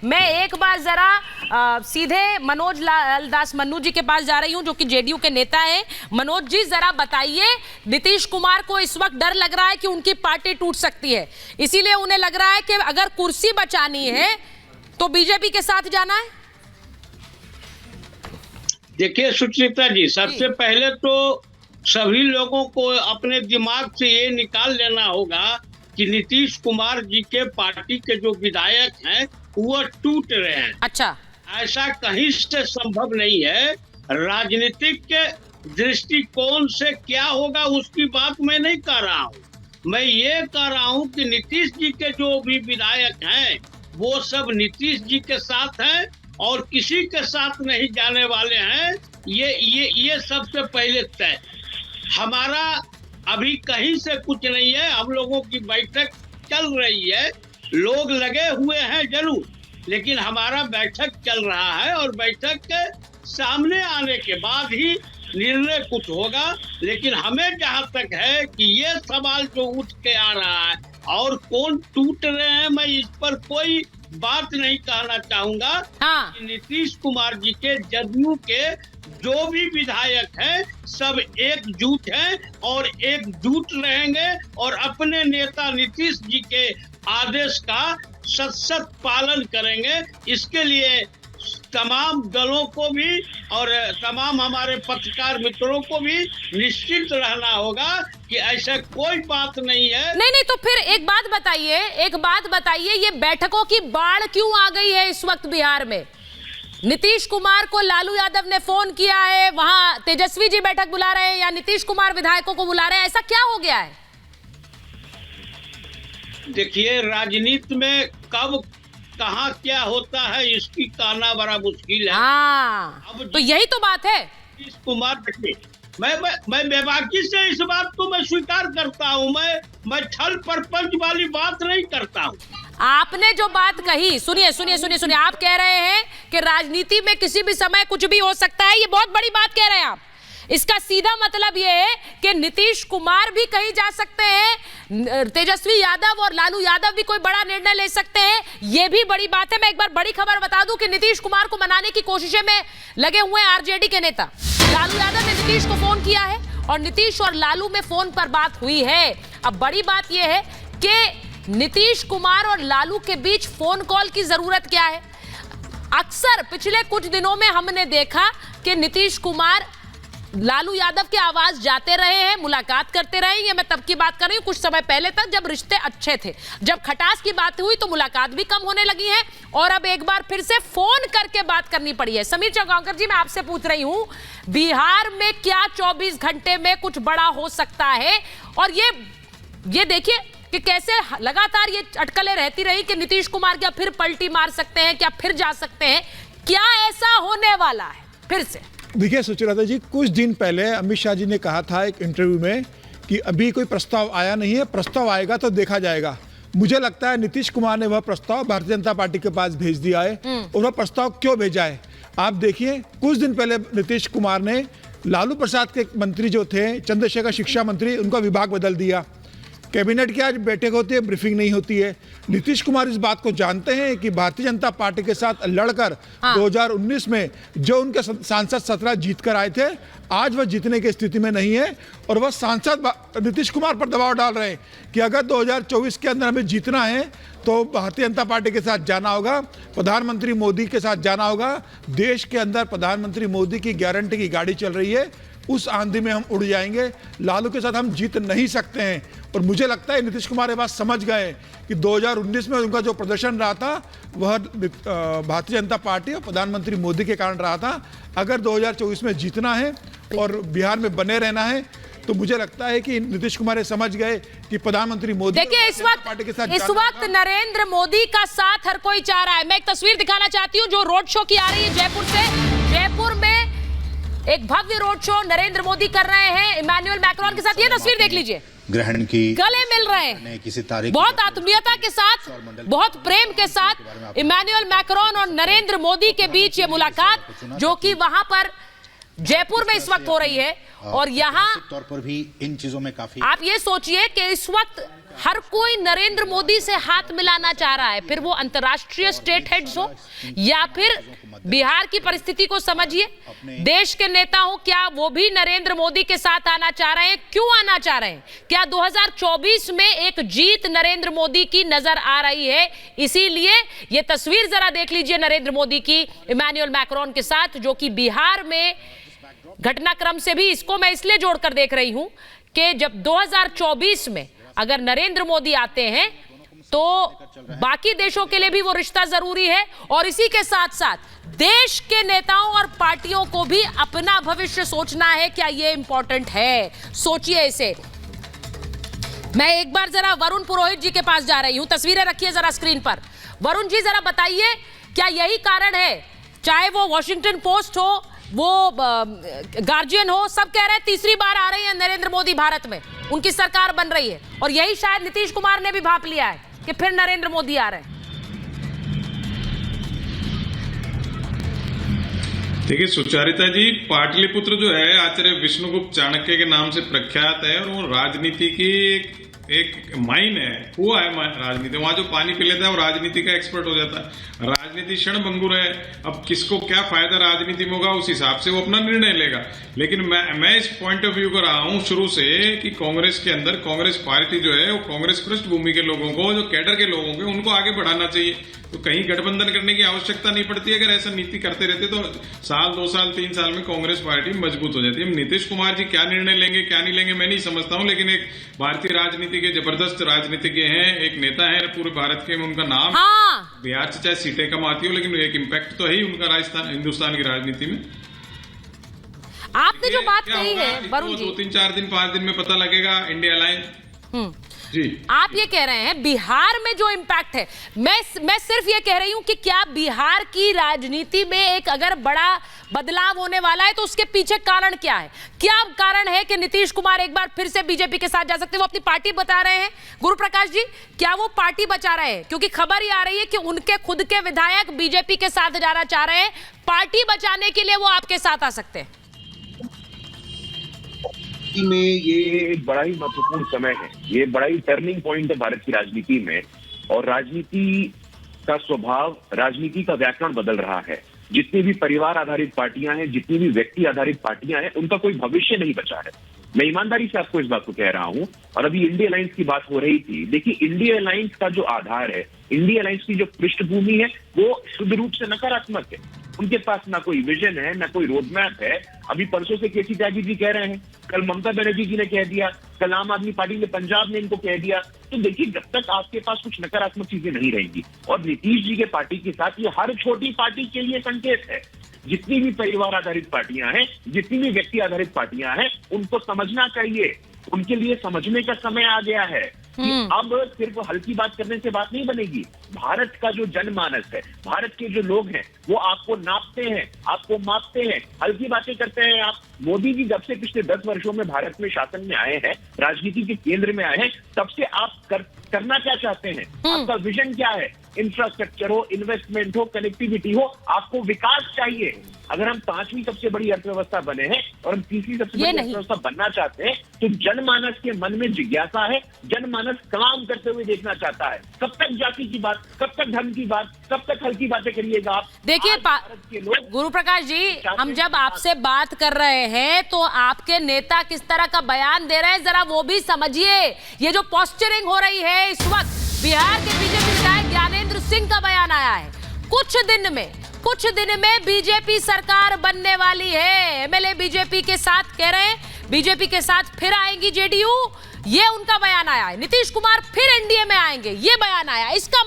मैं एक बार जरा सीधे मनोज लाल दास मन्नू जी के पास जा रही हूं, जो कि जेडीयू के नेता हैं। मनोज जी, जरा बताइए, नीतीश कुमार को इस वक्त डर लग रहा है कि उनकी पार्टी टूट सकती है, इसीलिए उन्हें लग रहा है कि अगर कुर्सी बचानी है तो बीजेपी के साथ जाना है। देखिए सुचित्रा जी, सबसे पहले तो सभी लोगों को अपने दिमाग से ये निकाल लेना होगा कि नीतीश कुमार जी के पार्टी के जो विधायक हैं वो टूट रहे हैं। अच्छा, ऐसा कहीं से संभव नहीं है। राजनीतिक के दृष्टिकोण से क्या होगा उसकी बात मैं नहीं कर रहा हूँ। मैं ये कह रहा हूँ कि नीतीश जी के जो भी विधायक हैं वो सब नीतीश जी के साथ हैं और किसी के साथ नहीं जाने वाले हैं। ये सबसे पहले तय। हमारा अभी कहीं से कुछ नहीं है, हम लोगों की बैठक चल रही है, लोग लगे हुए हैं जरूर, लेकिन हमारा बैठक चल रहा है और बैठक के सामने आने के बाद ही निर्णय कुछ होगा। लेकिन हमें जहां तक है कि ये सवाल जो उठ के आ रहा है और कौन टूट रहे हैं, मैं इस पर कोई बात नहीं कहना चाहूंगा। हाँ। नीतीश कुमार जी के जदयू के जो भी विधायक हैं सब एकजुट हैं और एकजुट रहेंगे और अपने नेता नीतीश जी के आदेश का सशक्त पालन करेंगे। इसके लिए तमाम दलों को भी और तमाम हमारे पत्रकार मित्रों को भी निश्चित रहना होगा कि ऐसा कोई बात नहीं है। नहीं, तो फिर एक बात बताइए, ये बैठकों की बाढ़ क्यों आ गई है इस वक्त बिहार में? नीतीश कुमार को लालू यादव ने फोन किया है, वहां तेजस्वी जी बैठक बुला रहे हैं या नीतीश कुमार विधायकों को बुला रहे हैं, ऐसा क्या हो गया है? देखिए, राजनीति में कब कहाँ क्या होता है इसकी कहना बड़ा मुश्किल है। अब तो यही तो बात है। नीतीश कुमार, देखिए, मैं बेबाकी से इस बात को मैं स्वीकार करता हूँ। मैं छल प्रपंच वाली बात नहीं करता हूँ। आपने जो बात कही, सुनिए, आप कह रहे हैं कि राजनीति में किसी भी समय कुछ भी हो सकता है, ये बहुत बड़ी बात कह रहे हैं आप। इसका सीधा मतलब ये है कि नीतीश कुमार भी कहीं जा सकते हैं, तेजस्वी यादव और लालू यादव भी कोई बड़ा निर्णय ले सकते हैं, ये भी बड़ी बात है। मैं एक बार बड़ी खबर बता दूं कि नीतीश कुमार को मनाने की कोशिशें में लगे हुए हैं आरजेडी के नेता। लालू यादव ने नीतीश को फोन किया है और नीतीश और लालू में फोन पर बात हुई है। अब बड़ी बात यह है कि नीतीश कुमार और लालू के बीच फोन कॉल की जरूरत क्या है? अक्सर पिछले कुछ दिनों में हमने देखा कि नीतीश कुमार लालू यादव के आवाज जाते रहे हैं, मुलाकात करते रहे। ये मैं तब की बात कर रही हूँ कुछ समय पहले तक, जब रिश्ते अच्छे थे। जब खटास की बात हुई तो मुलाकात भी कम होने लगी है और अब एक बार फिर से फोन करके बात करनी पड़ी है। समीर चौगांवकर जी, मैं आपसे पूछ रही हूँ, बिहार में क्या 24 घंटे में कुछ बड़ा हो सकता है? और ये देखिए कि कैसे लगातार ये अटकलें रहती रही कि नीतीश कुमार क्या फिर पलटी मार सकते हैं, क्या फिर जा सकते हैं, क्या ऐसा होने वाला है फिर से? देखिए सुचित्रा जी, कुछ दिन पहले अमित शाह जी ने कहा था एक इंटरव्यू में कि अभी कोई प्रस्ताव आया नहीं है, प्रस्ताव आएगा तो देखा जाएगा। मुझे लगता है नीतीश कुमार ने वह प्रस्ताव भारतीय जनता पार्टी के पास भेज दिया है। और वह प्रस्ताव क्यों भेजा है आप देखिए। कुछ दिन पहले नीतीश कुमार ने लालू प्रसाद के मंत्री जो थे, चंद्रशेखर शिक्षा मंत्री, उनका विभाग बदल दिया। कैबिनेट की आज बैठक होती है, ब्रीफिंग नहीं होती है। नीतीश कुमार इस बात को जानते हैं कि भारतीय जनता पार्टी के साथ लड़कर 2019 में जो उनके सांसद 17 जीत कर आए थे, आज वह जीतने की स्थिति में नहीं है और वह सांसद नीतीश कुमार पर दबाव डाल रहे हैं कि अगर 2024 के अंदर हमें जीतना है तो भारतीय जनता पार्टी के साथ जाना होगा, प्रधानमंत्री मोदी के साथ जाना होगा। देश के अंदर प्रधानमंत्री मोदी की गारंटी की गाड़ी चल रही है, उस आंधी में हम उड़ जाएंगे। लालू के साथ हम जीत नहीं सकते हैं। और मुझे लगता है नीतीश कुमार ये बात समझ गए कि 2019 में उनका जो प्रदर्शन रहा था वह भारतीय जनता पार्टी और प्रधानमंत्री मोदी के कारण रहा था। अगर 2024 में जीतना है और बिहार में बने रहना है तो मुझे लगता है कि नीतीश कुमार ये समझ गए कि प्रधानमंत्री मोदी, देखिए इस वक्त नरेंद्र मोदी का साथ हर कोई चाह रहा है। मैं एक तस्वीर दिखाना चाहती हूँ जो रोड शो की आ रही है जयपुर से। जयपुर में एक भव्य रोड शो नरेंद्र मोदी कर रहे हैं इमैनुअल मैक्रोन के साथ। ये तस्वीर देख लीजिए, ग्रहण की गले मिल रहे हैं किसी तारीख, बहुत आत्मीयता के साथ, बहुत प्रेम के साथ इमैनुअल मैक्रोन और नरेंद्र मोदी के बीच ये मुलाकात जो कि वहां पर जयपुर में इस वक्त हो रही है। और यहाँ तौर पर भी इन चीजों में काफी, आप ये सोचिए कि इस वक्त हर कोई नरेंद्र मोदी से हाथ मिलाना चाह रहा है, फिर वो अंतर्राष्ट्रीय स्टेट हेड्स हो या फिर बिहार की परिस्थिति को समझिए, देश के नेता हो, क्या वो भी नरेंद्र मोदी के साथ आना चाह रहे हैं? क्यों आना चाह रहे हैं? क्या 2024 में एक जीत नरेंद्र मोदी की नजर आ रही है? इसीलिए ये तस्वीर जरा देख लीजिए नरेंद्र मोदी की इमैनुअल मैक्रोन के साथ, जो कि बिहार में घटनाक्रम से भी इसको मैं इसलिए जोड़कर देख रही हूं कि जब 2024 में अगर नरेंद्र मोदी आते हैं तो बाकी देशों के लिए भी वो रिश्ता जरूरी है, और इसी के साथ साथ देश के नेताओं और पार्टियों को भी अपना भविष्य सोचना है। क्या ये इंपॉर्टेंट है? सोचिए इसे। मैं एक बार जरा वरुण पुरोहित जी के पास जा रही हूं, तस्वीरें रखिए जरा स्क्रीन पर। वरुण जी जरा बताइए, क्या यही कारण है, चाहे वो वॉशिंगटन पोस्ट हो, वो गार्जियन हो, सब कह रहे हैं तीसरी बार आ रहे हैं नरेंद्र मोदी भारत में, उनकी सरकार बन रही है, और यही शायद नीतीश कुमार ने भी भांप लिया है कि फिर नरेंद्र मोदी आ रहे हैं। देखिए सुचारिता जी, पाटलिपुत्र जो है आचार्य विष्णुगुप्त चाणक्य के नाम से प्रख्यात है, और वो राजनीति की एक माइन है, कुआ है राजनीति। वहां जो पानी पी लेता है वो राजनीति का एक्सपर्ट हो जाता है। राजनीति क्षणभंगुर है, अब किसको क्या फायदा राजनीति में होगा उस हिसाब से वो अपना निर्णय लेगा। लेकिन मैं इस पॉइंट ऑफ व्यू कर रहा हूं शुरू से कि कांग्रेस के अंदर कांग्रेस पार्टी जो है वो कांग्रेस पृष्ठभूमि के लोगों को, जो कैडर के लोगों को, उनको आगे बढ़ाना चाहिए। तो कहीं गठबंधन करने की आवश्यकता नहीं पड़ती। अगर ऐसा नीति करते रहते तो साल 2 साल 3 साल में कांग्रेस पार्टी मजबूत हो जाती है। नीतीश कुमार जी क्या निर्णय लेंगे क्या नहीं लेंगे मैं नहीं समझता हूं, लेकिन एक भारतीय राजनीति के जबरदस्त राजनीतिज्ञ हैं, एक नेता है पूरे भारत के, उनका नाम बिहार से चाहे सीटें कम आती हो लेकिन एक इम्पैक्ट तो है ही उनका राजस्थान हिंदुस्तान की राजनीति में। आपने जो बात कही है वरुण जी, 2-3-4 दिन 5 दिन में पता लगेगा इंडिया अलायंस जी। आप ये कह रहे हैं बिहार में जो इम्पैक्ट है, मैं सिर्फ ये कह रही हूं कि क्या बिहार की राजनीति में एक अगर बड़ा बदलाव होने वाला है तो उसके पीछे कारण क्या है? क्या कारण है कि नीतीश कुमार एक बार फिर से बीजेपी के साथ जा सकते हैं? वो अपनी पार्टी बता रहे हैं, गुरु प्रकाश जी, क्या वो पार्टी बचा रहे हैं? क्योंकि खबर ये आ रही है कि उनके खुद के विधायक बीजेपी के साथ जाना चाह रहे हैं। पार्टी बचाने के लिए वो आपके साथ आ सकते हैं? में ये एक बड़ा ही महत्वपूर्ण समय है, ये बड़ा ही टर्निंग पॉइंट है भारत की राजनीति में, और राजनीति का स्वभाव, राजनीति का व्याकरण बदल रहा है। जितनी भी परिवार आधारित पार्टियां हैं, जितनी भी व्यक्ति आधारित पार्टियां हैं, उनका कोई भविष्य नहीं बचा है। मैं ईमानदारी से आपको इस बात को कह रहा हूं। और अभी इंडिया अलायंस की बात हो रही थी, देखिए इंडिया अलायंस का जो आधार है, इंडिया अलायंस की जो पृष्ठभूमि है, वो शुद्ध रूप से नकारात्मक है। उनके पास ना कोई विजन है, ना कोई रोड मैप है। अभी परसों से केसी त्यागी जी कह रहे हैं, कल ममता बनर्जी जी ने कह दिया, कल आम आदमी पार्टी ने पंजाब ने इनको कह दिया। तो देखिए, जब तक आपके पास कुछ नकारात्मक चीजें नहीं रहेंगी, और नीतीश जी के पार्टी के साथ ये हर छोटी पार्टी के लिए संकेत है। जितनी भी परिवार आधारित पार्टियां हैं, जितनी भी व्यक्ति आधारित पार्टियां हैं, उनको समझना चाहिए, उनके लिए समझने का समय आ गया है कि अब सिर्फ हल्की बात करने से बात नहीं बनेगी। भारत का जो जनमानस है, भारत के जो लोग हैं, वो आपको नापते हैं, आपको मापते हैं, हल्की बातें करते हैं आप। मोदी जी जब से पिछले 10 वर्षों में भारत में शासन में आए हैं, राजनीति के केंद्र में आए हैं, तब से आप करना क्या चाहते हैं? आपका विजन क्या है? इंफ्रास्ट्रक्चर हो, इन्वेस्टमेंट हो, कनेक्टिविटी हो, आपको विकास चाहिए। अगर हम 5वीं सबसे बड़ी अर्थव्यवस्था बने हैं और हम 3वीं सबसे बड़ी अर्थव्यवस्था बनना चाहते हैं, तो जनमानस के मन में जिज्ञासा है, जनमानस काम करते हुए देखना चाहता है। कब तक जाति की बात, कब तक धर्म की बात, कब तक हल्की बातें करिएगा आप? देखिए गुरु प्रकाश जी, हम जब आपसे बात कर रहे हैं तो आपके नेता किस तरह का बयान दे रहे हैं, जरा वो भी समझिए। ये जो पोस्चरिंग हो रही है इस वक्त, बिहार के बीजेपी विधायक ज्ञानेंद्र सिंह का बयान आया है, कुछ दिन में बीजेपी सरकार बनने वाली है। एमएलए बीजेपी के साथ कह रहे हैं, बीजेपी के साथ फिर आएंगी जेडीयू, ये उनका बयान आया है। नीतीश कुमार फिर एनडीए में आएंगे, ये बयान आया। इसका